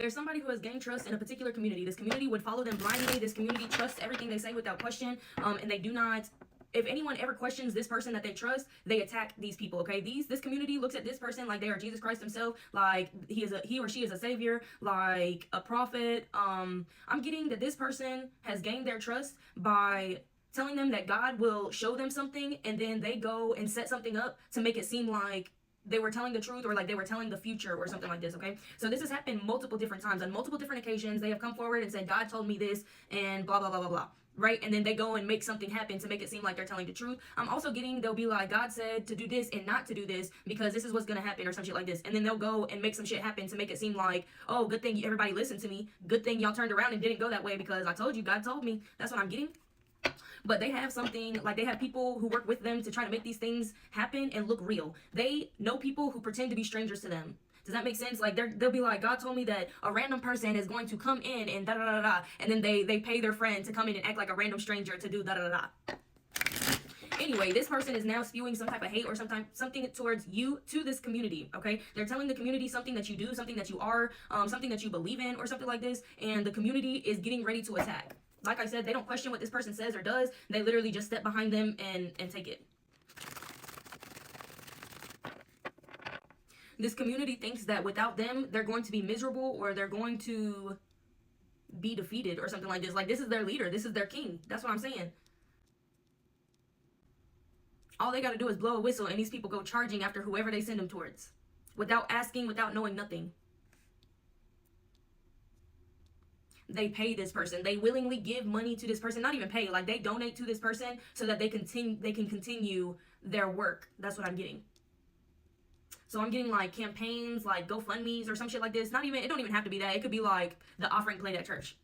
There's somebody who has gained trust in a particular community. This community would follow them blindly. This community trusts everything they say without question, and they do not. If anyone ever questions this person that they trust, they attack these people. Okay, this community looks at this person like they are Jesus Christ himself, like he or she is a savior, like a prophet. I'm getting that this person has gained their trust by telling them that God will show them something, and then they go and set something up to make it seem like they were telling the truth, or like they were telling the future or something like this. Okay, so this has happened multiple different times on multiple different occasions. They have come forward and said, God told me this, and blah blah blah blah blah, right? And then they go and make something happen to make it seem like they're telling the truth. I'm also getting, they'll be like, God said to do this and not to do this because this is what's gonna happen, or some shit like this. And then they'll go and make some shit happen to make it seem like, oh, good thing everybody listened to me, good thing y'all turned around and didn't go that way because I told you, God told me. That's what I'm getting. But they have something, like they have people who work with them to try to make these things happen and look real. They know people who pretend to be strangers to them. Does that make sense? Like they'll be like, God told me that a random person is going to come in and da da da da, and then they pay their friend to come in and act like a random stranger to do da da da da. Anyway, this person is now spewing some type of hate or something towards you to this community, okay? They're telling the community something that you do, something that you are, something that you believe in, or something like this, and the community is getting ready to attack. Like I said, they don't question what this person says or does. They literally just step behind them and take it. This community thinks that without them, they're going to be miserable, or they're going to be defeated or something like this. Like, this is their leader. This is their king. That's what I'm saying. All they got to do is blow a whistle, and these people go charging after whoever they send them towards. Without asking, without knowing nothing. They pay this person. They willingly give money to this person. Not even pay. Like, they donate to this person so that they can continue their work. That's what I'm getting. So I'm getting like campaigns, like GoFundMe's or some shit like this. It don't even have to be that. It could be like the offering plate at church.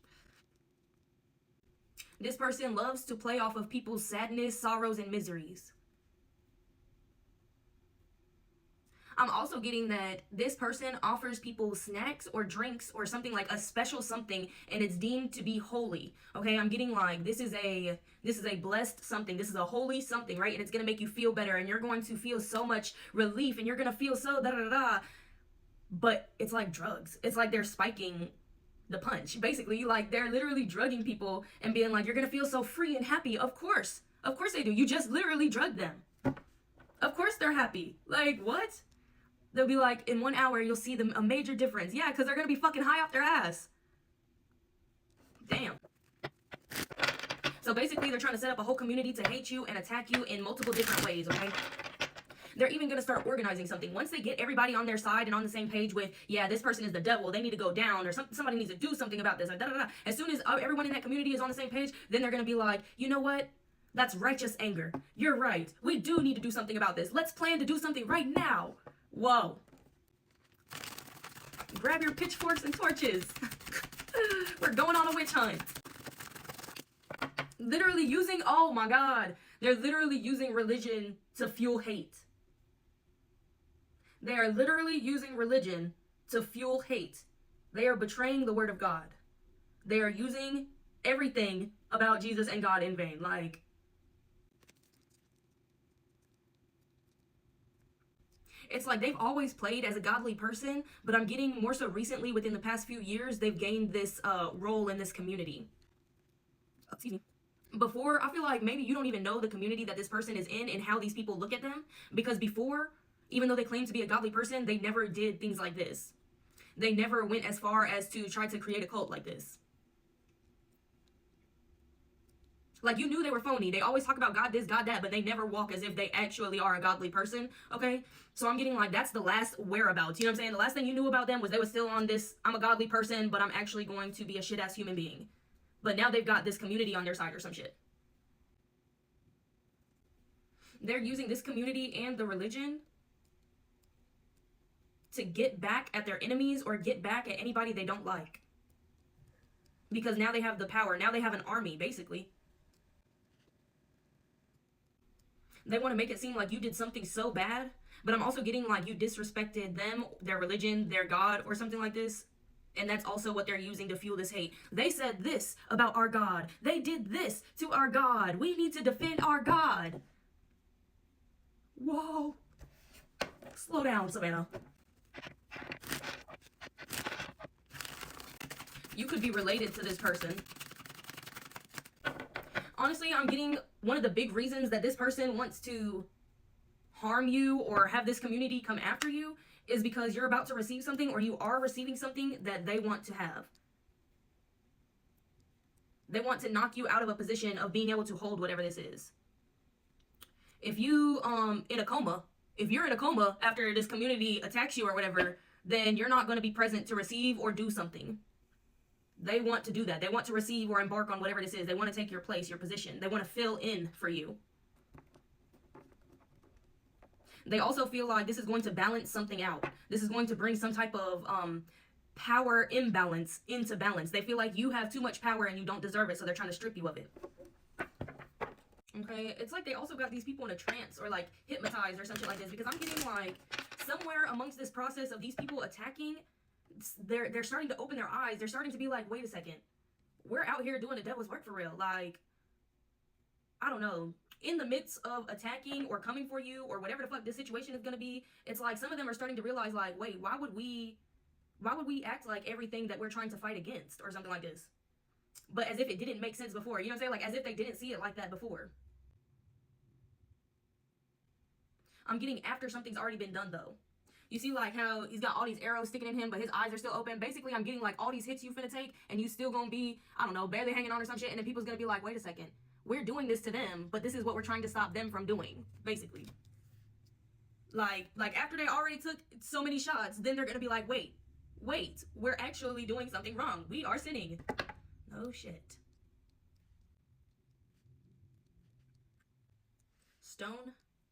This person loves to play off of people's sadness, sorrows, and miseries. I'm also getting that this person offers people snacks or drinks or something, like a special something, and it's deemed to be holy. Okay, I'm getting like this is a blessed something. This is a holy something, right? And it's gonna make you feel better, and you're going to feel so much relief, and you're gonna feel so da da da. But it's like drugs. It's like they're spiking the punch, basically. Like, they're literally drugging people and being like, you're gonna feel so free and happy. Of course they do. You just literally drugged them. Of course they're happy. Like, what? They'll be like, in 1 hour, you'll see them a major difference. Yeah, because they're going to be fucking high off their ass. Damn. So basically, they're trying to set up a whole community to hate you and attack you in multiple different ways, okay? They're even going to start organizing something. Once they get everybody on their side and on the same page with, yeah, this person is the devil, they need to go down, or somebody needs to do something about this, or da da da. As soon as everyone in that community is on the same page, then they're going to be like, you know what? That's righteous anger. You're right. We do need to do something about this. Let's plan to do something right now. Whoa. Grab your pitchforks and torches. We're going on a witch hunt. Literally using, oh my God, they're literally using religion to fuel hate. They are literally using religion to fuel hate. They are betraying the word of God. They are using everything about Jesus and God in vain. Like, it's like they've always played as a godly person, but I'm getting more so recently, within the past few years, they've gained this role in this community. Excuse me. Before, I feel like maybe you don't even know the community that this person is in and how these people look at them. Because before, even though they claim to be a godly person, they never did things like this. They never went as far as to try to create a cult like this. Like, you knew they were phony. They always talk about God this, God that, but they never walk as if they actually are a godly person, okay? So I'm getting like, that's the last whereabouts, you know what I'm saying? The last thing you knew about them was they were still on this, I'm a godly person, but I'm actually going to be a shit-ass human being. But now they've got this community on their side or some shit. They're using this community and the religion to get back at their enemies or get back at anybody they don't like. Because now they have the power. Now they have an army, basically. They want to make it seem like you did something so bad, but I'm also getting like you disrespected them, their religion, their God, or something like this. And that's also what they're using to fuel this hate. They said this about our God. They did this to our God. We need to defend our God. Whoa. Slow down, Savannah. You could be related to this person. Honestly, I'm getting one of the big reasons that this person wants to harm you or have this community come after you is because you're about to receive something, or you are receiving something that they want to have. They want to knock you out of a position of being able to hold whatever this is. If you in a coma, if you're in a coma after this community attacks you or whatever, then you're not going to be present to receive or do something. They want to do that. They want to receive or embark on whatever this is. They want to take your place, your position. They want to fill in for you. They also feel like this is going to balance something out. This is going to bring some type of power imbalance into balance. They feel like you have too much power and you don't deserve it, so they're trying to strip you of it. Okay, it's like they also got these people in a trance or like hypnotized or something like this, because I'm getting like somewhere amongst this process of these people attacking, they're starting to open their eyes. They're starting to be like, wait a second, we're out here doing the devil's work for real. Like, I don't know. In the midst of attacking or coming for you or whatever the fuck this situation is gonna be, it's like some of them are starting to realize like, wait, why would we act like everything that we're trying to fight against or something like this? But as if it didn't make sense before. You know what I'm saying? Like as if they didn't see it like that before. I'm getting after something's already been done though. You see like how he's got all these arrows sticking in him, but his eyes are still open. Basically, I'm getting like all these hits you finna take and you still gonna be, I don't know, barely hanging on or some shit. And then people's gonna be like, wait a second. We're doing this to them, but this is what we're trying to stop them from doing, basically. Like after they already took so many shots, then they're gonna be like, wait, we're actually doing something wrong. We are sinning. No shit.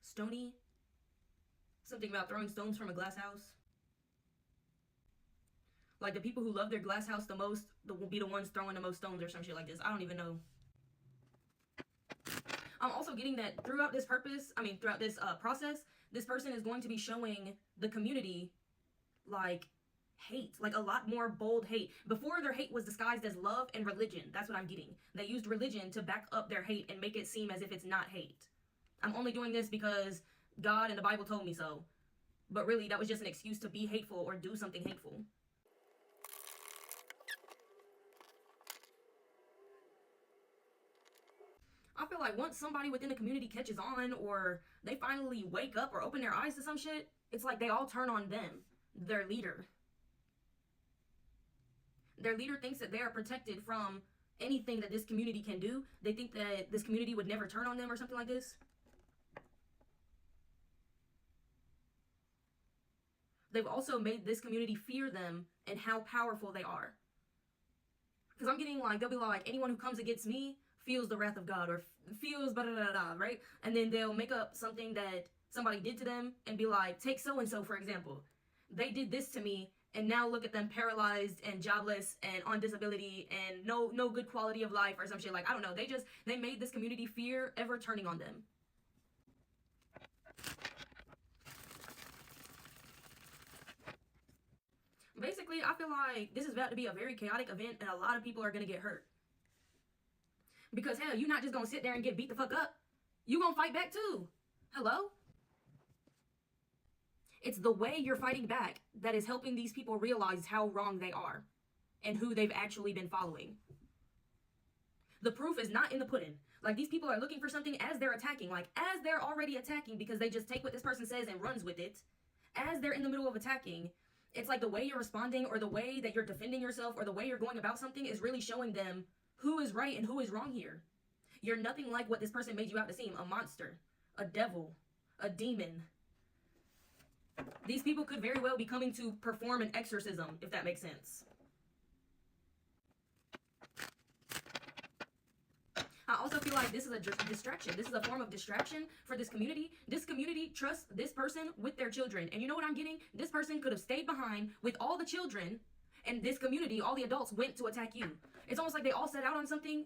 Stony. Something about throwing stones from a glass house. Like the people who love their glass house the most will be the ones throwing the most stones or some shit like this. I don't even know. I'm also getting that throughout this process, this person is going to be showing the community like hate, like a lot more bold hate. Before, their hate was disguised as love and religion. That's what I'm getting. They used religion to back up their hate and make it seem as if it's not hate. I'm only doing this because God and the Bible told me so. But really, that was just an excuse to be hateful or do something hateful. I feel like once somebody within the community catches on or they finally wake up or open their eyes to some shit, it's like they all turn on them, their leader. Their leader thinks that they are protected from anything that this community can do. They think that this community would never turn on them or something like this. They've also made this community fear them and how powerful they are. Because I'm getting like, they'll be like, anyone who comes against me feels the wrath of God or feels right? And then they'll make up something that somebody did to them and be like, take so-and-so for example. They did this to me and now look at them paralyzed and jobless and on disability and no good quality of life or some shit. Like, I don't know. They made this community fear ever turning on them. Basically, I feel like this is about to be a very chaotic event and a lot of people are going to get hurt. Because, hell, you're not just going to sit there and get beat the fuck up. You're going to fight back, too. Hello? It's the way you're fighting back that is helping these people realize how wrong they are and who they've actually been following. The proof is not in the pudding. Like, these people are looking for something as they're attacking. Like, as they're already attacking because they just take what this person says and runs with it. As they're in the middle of attacking, it's like the way you're responding or the way that you're defending yourself or the way you're going about something is really showing them who is right and who is wrong here. You're nothing like what this person made you out to seem. A monster, a devil, a demon. These people could very well be coming to perform an exorcism, if that makes sense. I also feel like this is a distraction. This is a form of distraction for this community. This community trusts this person with their children. And you know what I'm getting? This person could have stayed behind with all the children, and this community, all the adults, went to attack you. It's almost like they all set out on something,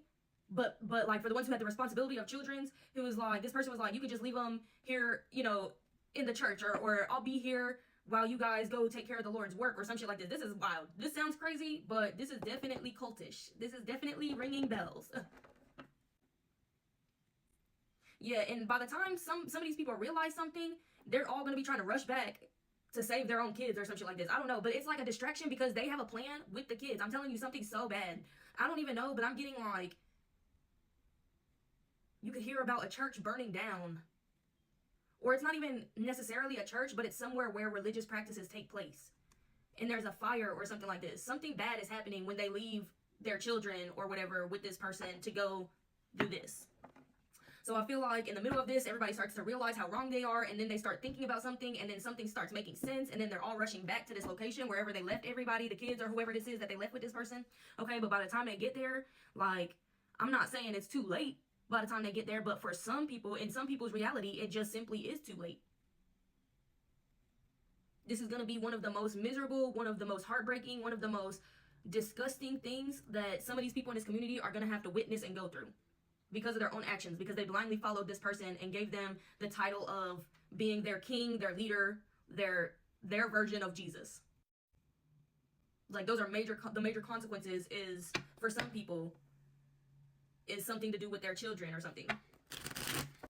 but like for the ones who had the responsibility of children's, who was like, this person was like, you could just leave them here, you know, in the church, or I'll be here while you guys go take care of the Lord's work or some shit like this. This is wild. This sounds crazy, but this is definitely cultish. This is definitely ringing bells. Yeah, and by the time some of these people realize something, they're all going to be trying to rush back to save their own kids or some shit like this. I don't know, but it's like a distraction because they have a plan with the kids. I'm telling you something so bad. I don't even know, but I'm getting like, you could hear about a church burning down. Or it's not even necessarily a church, but it's somewhere where religious practices take place. And there's a fire or something like this. Something bad is happening when they leave their children or whatever with this person to go do this. So I feel like in the middle of this, everybody starts to realize how wrong they are, and then they start thinking about something, and then something starts making sense, and then they're all rushing back to this location wherever they left everybody, the kids or whoever this is that they left with this person. Okay, but by the time they get there, like, I'm not saying it's too late by the time they get there, but for some people, in some people's reality, it just simply is too late. This is going to be one of the most miserable, one of the most heartbreaking, one of the most disgusting things that some of these people in this community are going to have to witness and go through because of their own actions, because they blindly followed this person and gave them the title of being their king, their leader, their version of Jesus. Like, those are the major consequences is, for some people, is something to do with their children or something.